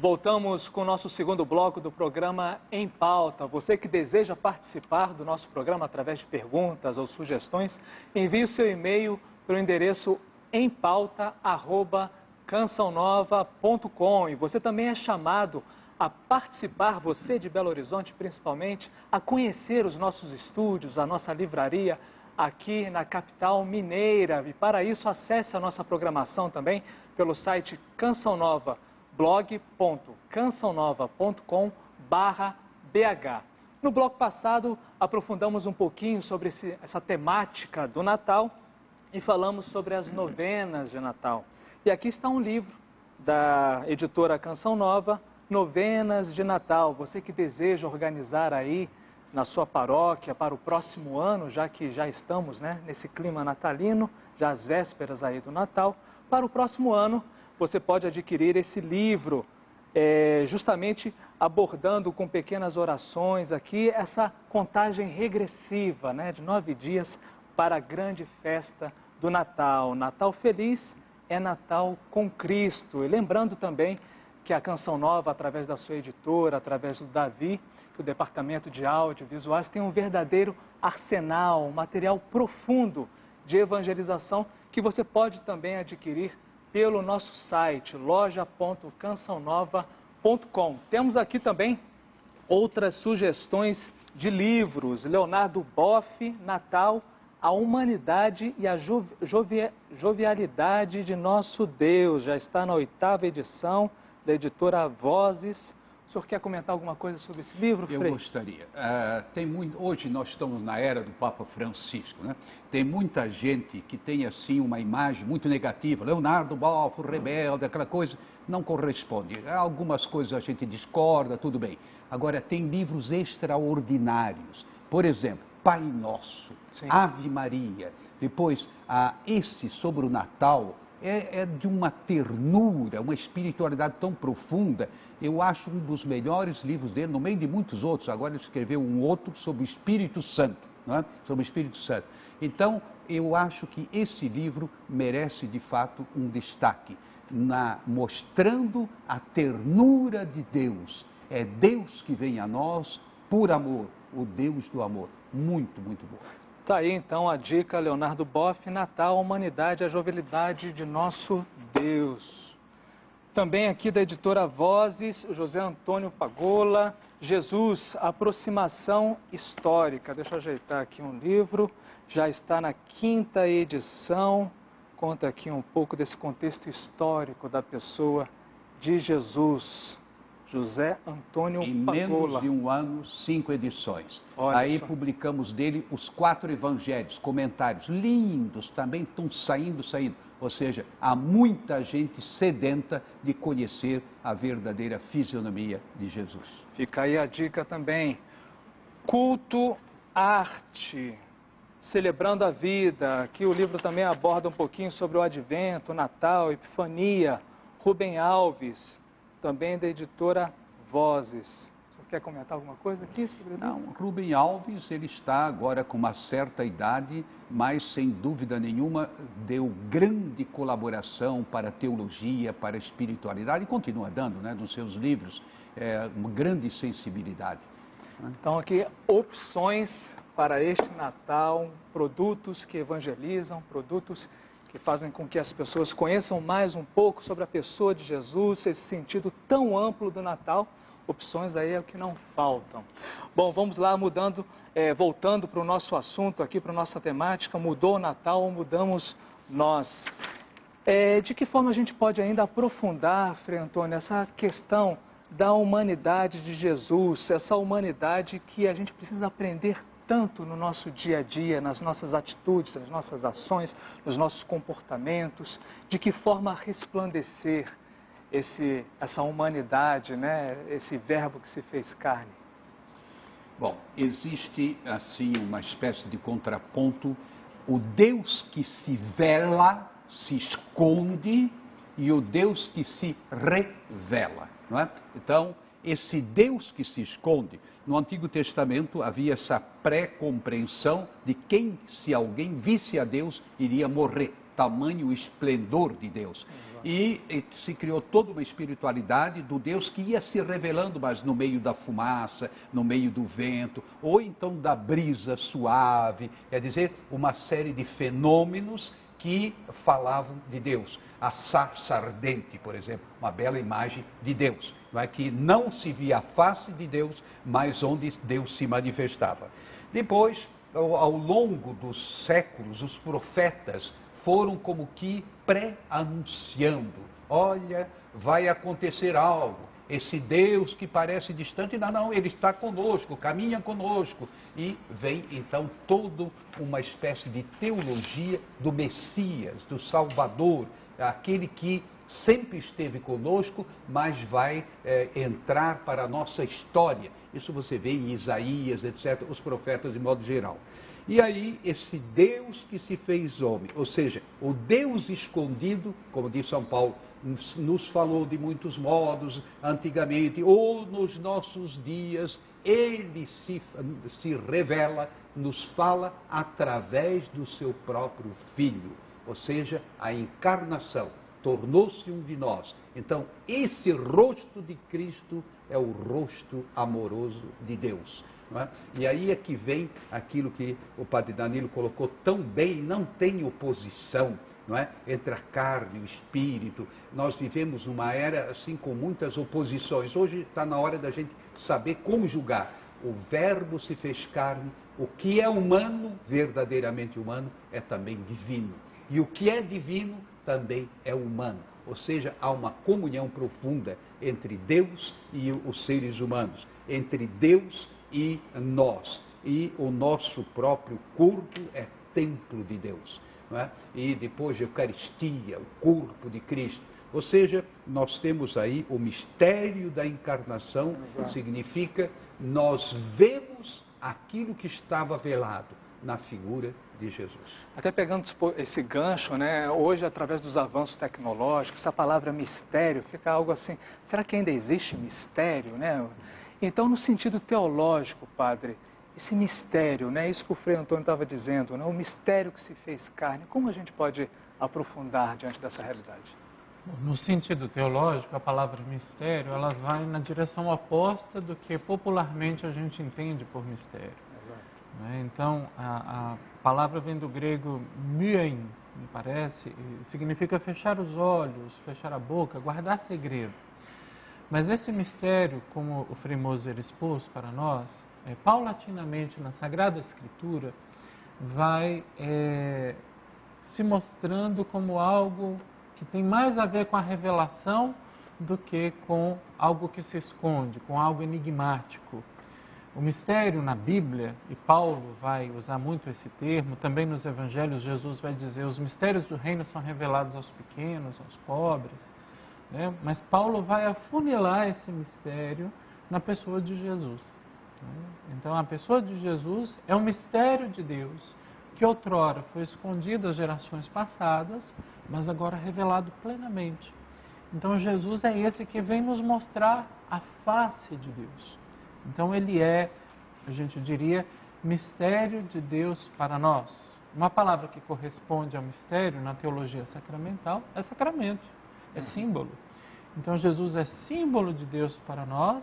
Voltamos com o nosso segundo bloco do programa Em Pauta. Você que deseja participar do nosso programa através de perguntas ou sugestões, envie o seu e-mail para o endereço empauta@cançãonova.com. E você também é chamado a participar, você de Belo Horizonte principalmente, a conhecer os nossos estúdios, a nossa livraria aqui na capital mineira. E para isso, acesse a nossa programação também pelo site blog.cançãonova.com/bh. No bloco passado, aprofundamos um pouquinho sobre essa temática do Natal e falamos sobre as novenas de Natal. E aqui está um livro da editora Canção Nova, Novenas de Natal. Você que deseja organizar aí na sua paróquia para o próximo ano, já que já estamos, né, nesse clima natalino, já às vésperas aí do Natal, para o próximo ano você pode adquirir esse livro, justamente abordando com pequenas orações aqui essa contagem regressiva, né, de 9 dias para a grande festa do Natal. Natal feliz é Natal com Cristo. E lembrando também que a Canção Nova, através da sua editora, através do Davi, que o departamento de audiovisuais tem um verdadeiro arsenal, um material profundo de evangelização que você pode também adquirir pelo nosso site, loja.cançãonova.com. Temos aqui também outras sugestões de livros. Leonardo Boff, Natal, a humanidade e a jovialidade de nosso Deus. Já está na 8ª edição da editora Vozes. O senhor quer comentar alguma coisa sobre esse livro, Frei? Eu gostaria. Hoje nós estamos na era do Papa Francisco, né? Tem muita gente que tem assim uma imagem muito negativa. Leonardo Boff, rebelde, aquela coisa, não corresponde. Algumas coisas a gente discorda, tudo bem. Agora, tem livros extraordinários. Por exemplo, Pai Nosso, sim, Ave Maria. Depois, esse sobre o Natal, é de uma ternura, uma espiritualidade tão profunda. Eu acho um dos melhores livros dele, no meio de muitos outros. Agora ele escreveu um outro sobre o Espírito Santo, não é? Sobre o Espírito Santo. Então, eu acho que esse livro merece, de fato, um destaque, mostrando a ternura de Deus. É Deus que vem a nós por amor, o Deus do amor. Muito, muito bom. Está aí então a dica, Leonardo Boff, Natal, a humanidade, a jovialidade de nosso Deus. Também aqui da editora Vozes, o José Antônio Pagola, Jesus, aproximação histórica. Deixa eu ajeitar aqui um livro, já está na 5ª edição, conta aqui um pouco desse contexto histórico da pessoa de Jesus. José Antônio Pagola. Em menos de um ano, 5 edições. Olha aí só, publicamos dele os 4 evangelhos, comentários lindos, também estão saindo. Ou seja, há muita gente sedenta de conhecer a verdadeira fisionomia de Jesus. Fica aí a dica também. Culto, arte, celebrando a vida. Aqui o livro também aborda um pouquinho sobre o Advento, o Natal, Epifania. Rubem Alves, também da editora Vozes. Você quer comentar alguma coisa aqui sobre isso? Não, Rubem Alves, ele está agora com uma certa idade, mas sem dúvida nenhuma deu grande colaboração para a teologia, para a espiritualidade e continua dando, né, nos seus livros, uma grande sensibilidade. Então aqui, opções para este Natal, produtos que evangelizam, produtos que fazem com que as pessoas conheçam mais um pouco sobre a pessoa de Jesus, esse sentido tão amplo do Natal. Opções aí é o que não faltam. Bom, vamos lá, voltando para o nosso assunto aqui, para a nossa temática, mudou o Natal ou mudamos nós? De que forma a gente pode ainda aprofundar, Frei Antônio, essa questão da humanidade de Jesus, essa humanidade que a gente precisa aprender tanto no nosso dia a dia, nas nossas atitudes, nas nossas ações, nos nossos comportamentos, de que forma resplandecer essa humanidade, né? Esse verbo que se fez carne? Bom, existe assim uma espécie de contraponto, o Deus que se vela, se esconde, e o Deus que se revela, não é? Então, esse Deus que se esconde, no Antigo Testamento havia essa pré-compreensão de quem, se alguém visse a Deus, iria morrer. Tamanho esplendor de Deus. E se criou toda uma espiritualidade do Deus que ia se revelando, mas no meio da fumaça, no meio do vento, ou então da brisa suave, quer dizer, uma série de fenômenos que falavam de Deus. A sarça ardente, por exemplo, uma bela imagem de Deus, não é? Que não se via a face de Deus, mas onde Deus se manifestava. Depois, ao longo dos séculos, os profetas foram como que pré-anunciando. Olha, vai acontecer algo. Esse Deus que parece distante, não, ele está conosco, caminha conosco. E vem então toda uma espécie de teologia do Messias, do Salvador, aquele que sempre esteve conosco, mas vai entrar para a nossa história. Isso você vê em Isaías, etc., os profetas de modo geral. E aí, esse Deus que se fez homem, ou seja, o Deus escondido, como diz São Paulo, nos falou de muitos modos antigamente, ou nos nossos dias, ele se revela, nos fala através do seu próprio Filho, ou seja, a encarnação, tornou-se um de nós. Então, esse rosto de Cristo é o rosto amoroso de Deus. Não é? E aí é que vem aquilo que o Padre Danilo colocou tão bem, não tem oposição, não é? Entre a carne e o espírito. Nós vivemos numa era assim com muitas oposições. Hoje está na hora da gente saber como julgar. O Verbo se fez carne, o que é humano, verdadeiramente humano, é também divino. E o que é divino também é humano. Ou seja, há uma comunhão profunda entre Deus e os seres humanos, entre Deus e nós. E o nosso próprio corpo é templo de Deus. Não é? E depois a Eucaristia, o corpo de Cristo. Ou seja, nós temos aí o mistério da encarnação, que significa nós vemos aquilo que estava velado na figura de Jesus. Até pegando esse gancho, né, hoje através dos avanços tecnológicos, essa palavra mistério fica algo assim, será que ainda existe mistério, né? Então, no sentido teológico, padre, esse mistério, né, isso que o Frei Antônio estava dizendo, né, o mistério que se fez carne, como a gente pode aprofundar diante dessa realidade? No sentido teológico, a palavra mistério, ela vai na direção oposta do que popularmente a gente entende por mistério. Né? Então, a palavra vem do grego myein, me parece, e significa fechar os olhos, fechar a boca, guardar segredo. Mas esse mistério, como o Frei Moser expôs para nós, paulatinamente na Sagrada Escritura, vai se mostrando como algo que tem mais a ver com a revelação do que com algo que se esconde, com algo enigmático. O mistério na Bíblia, e Paulo vai usar muito esse termo, também nos Evangelhos Jesus vai dizer, os mistérios do reino são revelados aos pequenos, aos pobres, né? Mas Paulo vai afunilar esse mistério na pessoa de Jesus. Né? Então a pessoa de Jesus é um mistério de Deus, que outrora foi escondido às gerações passadas, mas agora revelado plenamente. Então Jesus é esse que vem nos mostrar a face de Deus. Então ele é, a gente diria, mistério de Deus para nós. Uma palavra que corresponde ao mistério na teologia sacramental é sacramento, é símbolo. Então Jesus é símbolo de Deus para nós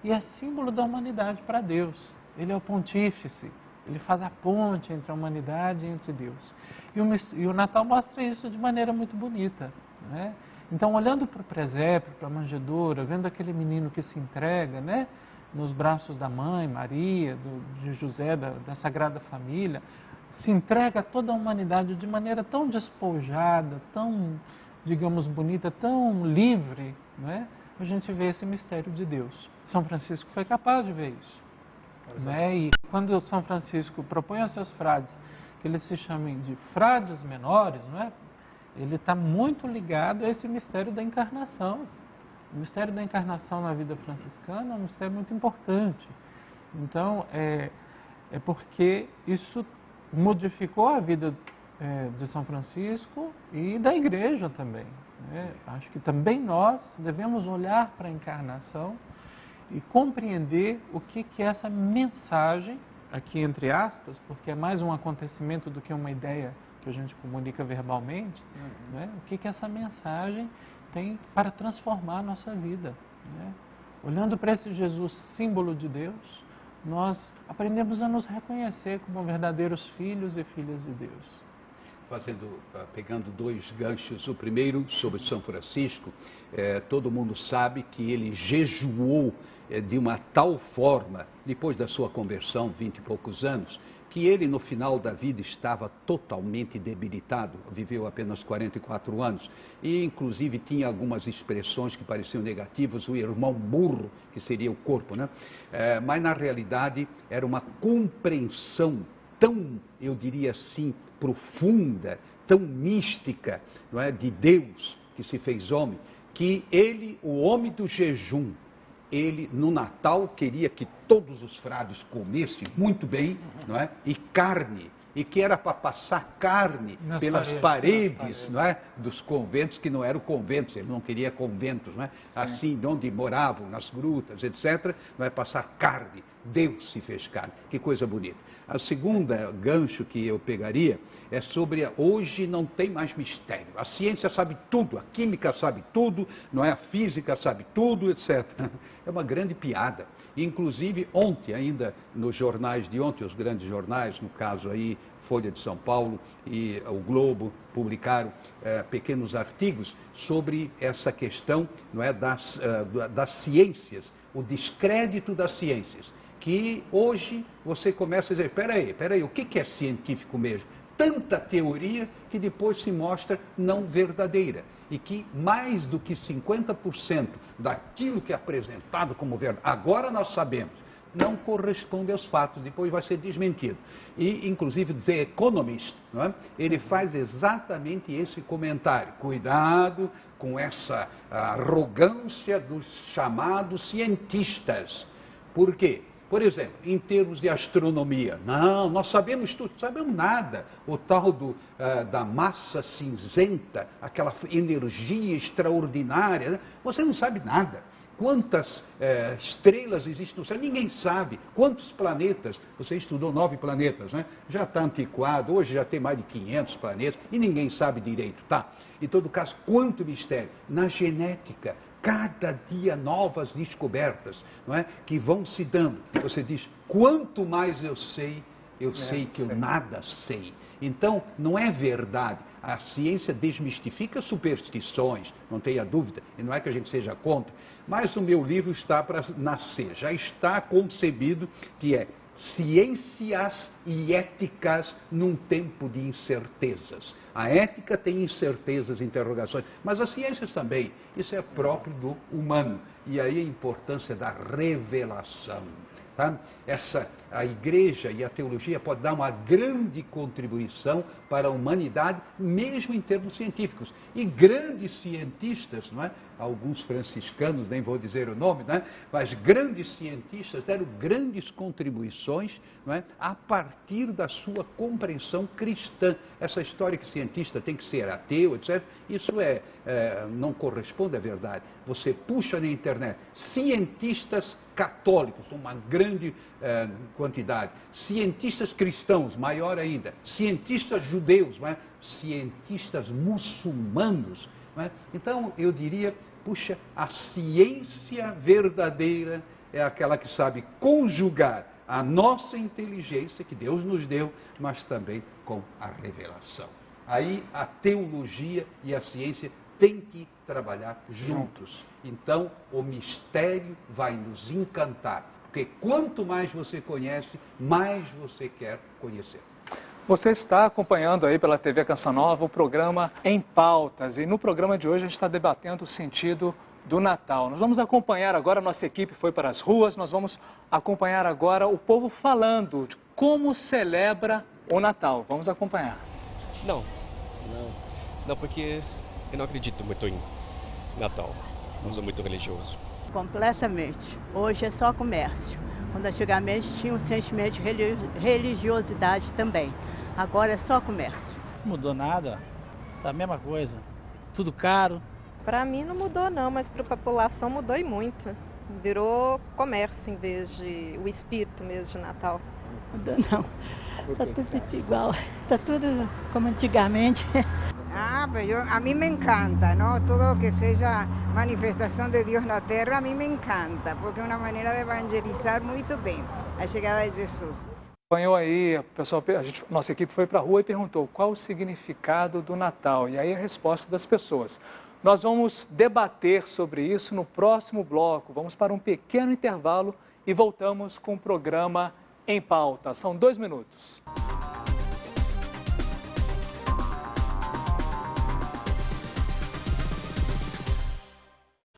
e é símbolo da humanidade para Deus. Ele é o pontífice, ele faz a ponte entre a humanidade e entre Deus. E o Natal mostra isso de maneira muito bonita, né? Então, olhando para o presépio, para a manjedoura, vendo aquele menino que se entrega, né, nos braços da mãe, Maria, de José, da Sagrada Família, se entrega a toda a humanidade de maneira tão despojada, tão, digamos, bonita, tão livre, né? A gente vê esse mistério de Deus. São Francisco foi capaz de ver isso. Né? E quando São Francisco propõe aos seus frades que eles se chamem de frades menores, não é? Ele está muito ligado a esse mistério da encarnação. O mistério da encarnação na vida franciscana é um mistério muito importante. Então, é porque isso modificou a vida de São Francisco e da Igreja também. Né? Acho que também nós devemos olhar para a encarnação e compreender o que é essa mensagem, aqui entre aspas, porque é mais um acontecimento do que uma ideia que a gente comunica verbalmente, né? O que essa mensagem tem para transformar a nossa vida, né? Olhando para esse Jesus, símbolo de Deus, nós aprendemos a nos reconhecer como verdadeiros filhos e filhas de Deus. Pegando dois ganchos, o primeiro sobre São Francisco, todo mundo sabe que ele jejuou de uma tal forma, depois da sua conversão, 20 e poucos anos, que ele no final da vida estava totalmente debilitado, viveu apenas 44 anos, e inclusive tinha algumas expressões que pareciam negativas, o irmão burro, que seria o corpo, né? Mas na realidade era uma compreensão tão, eu diria assim, profunda, tão mística, não é, de Deus que se fez homem, que ele, o homem do jejum, ele no Natal queria que todos os frades comessem muito bem, não é, e carne, e que era para passar carne pelas paredes, não é, dos conventos, que não eram conventos, ele não queria conventos, não é, assim, onde moravam, nas grutas, etc., não é, passar carne. Deus se fez carne, que coisa bonita. A segunda gancho que eu pegaria é sobre hoje não tem mais mistério. A ciência sabe tudo, a química sabe tudo, não é? A física sabe tudo, etc. É uma grande piada. Inclusive ontem ainda, nos jornais de ontem, os grandes jornais, no caso aí Folha de São Paulo e o Globo, publicaram pequenos artigos sobre essa questão, não é, das ciências, o descrédito das ciências. Que hoje você começa a dizer, peraí, o que é científico mesmo? Tanta teoria que depois se mostra não verdadeira. E que mais do que 50% daquilo que é apresentado como verdade, agora nós sabemos, não corresponde aos fatos, depois vai ser desmentido. E, inclusive, The Economist, não é? Ele faz exatamente esse comentário. Cuidado com essa arrogância dos chamados cientistas. Por quê? Por exemplo, em termos de astronomia, não, nós sabemos tudo, não sabemos nada. O tal da massa cinzenta, aquela energia extraordinária, né? Você não sabe nada. Quantas estrelas existem no céu? Ninguém sabe. Quantos planetas? Você estudou 9 planetas, né? Já está antiquado, hoje já tem mais de 500 planetas e ninguém sabe direito, tá? Em todo caso, quanto mistério? Na genética, cada dia novas descobertas, não é? Que vão se dando. Você diz, quanto mais eu sei que eu nada sei. Então, não é verdade. A ciência desmistifica superstições, não tenha dúvida, e não é que a gente seja contra, mas o meu livro está para nascer, já está concebido que é ciências e éticas num tempo de incertezas. A ética tem incertezas, interrogações, mas as ciências também. Isso é próprio do humano. E aí a importância da revelação. Tá? A igreja e a teologia podem dar uma grande contribuição para a humanidade, mesmo em termos científicos. E grandes cientistas, não é? Alguns franciscanos, nem vou dizer o nome, não é? Mas grandes cientistas deram grandes contribuições, não é? A partir da sua compreensão cristã. Essa história que cientista tem que ser ateu, etc., isso não corresponde à verdade. Você puxa na internet cientistas católicos, uma grande quantidade, cientistas cristãos, maior ainda, cientistas judeus, não é? Cientistas muçulmanos. Não é? Então, eu diria, puxa, a ciência verdadeira é aquela que sabe conjugar a nossa inteligência, que Deus nos deu, mas também com a revelação. Aí a teologia e a ciência têm que trabalhar juntos. Então, o mistério vai nos encantar. Porque quanto mais você conhece, mais você quer conhecer. Você está acompanhando aí pela TV Canção Nova o programa Em Pautas. E no programa de hoje a gente está debatendo o sentido do Natal. Nós vamos acompanhar agora, nossa equipe foi para as ruas, nós vamos acompanhar agora o povo falando de como celebra o Natal. Vamos acompanhar. Não, porque eu não acredito muito em Natal. Não sou muito religioso. Completamente. Hoje é só comércio. Quando antigamente tinha um sentimento de religiosidade também. Agora é só comércio. Não mudou nada, tá a mesma coisa. Tudo caro. Para mim não mudou não, mas para a população mudou e muito. Virou comércio em vez de o espírito mesmo de Natal. Não, está tudo igual, está tudo como antigamente. A mí me encanta, ¿no? Todo que seja manifestação de Deus na terra, a mim me encanta, porque é uma maneira de evangelizar muito bem a chegada de Jesus. Acompanhou aí, pessoal, nossa equipe foi para a rua e perguntou qual o significado do Natal. E aí a resposta das pessoas. Nós vamos debater sobre isso no próximo bloco. Vamos para um pequeno intervalo e voltamos com o programa Em Pauta. São 2 minutos.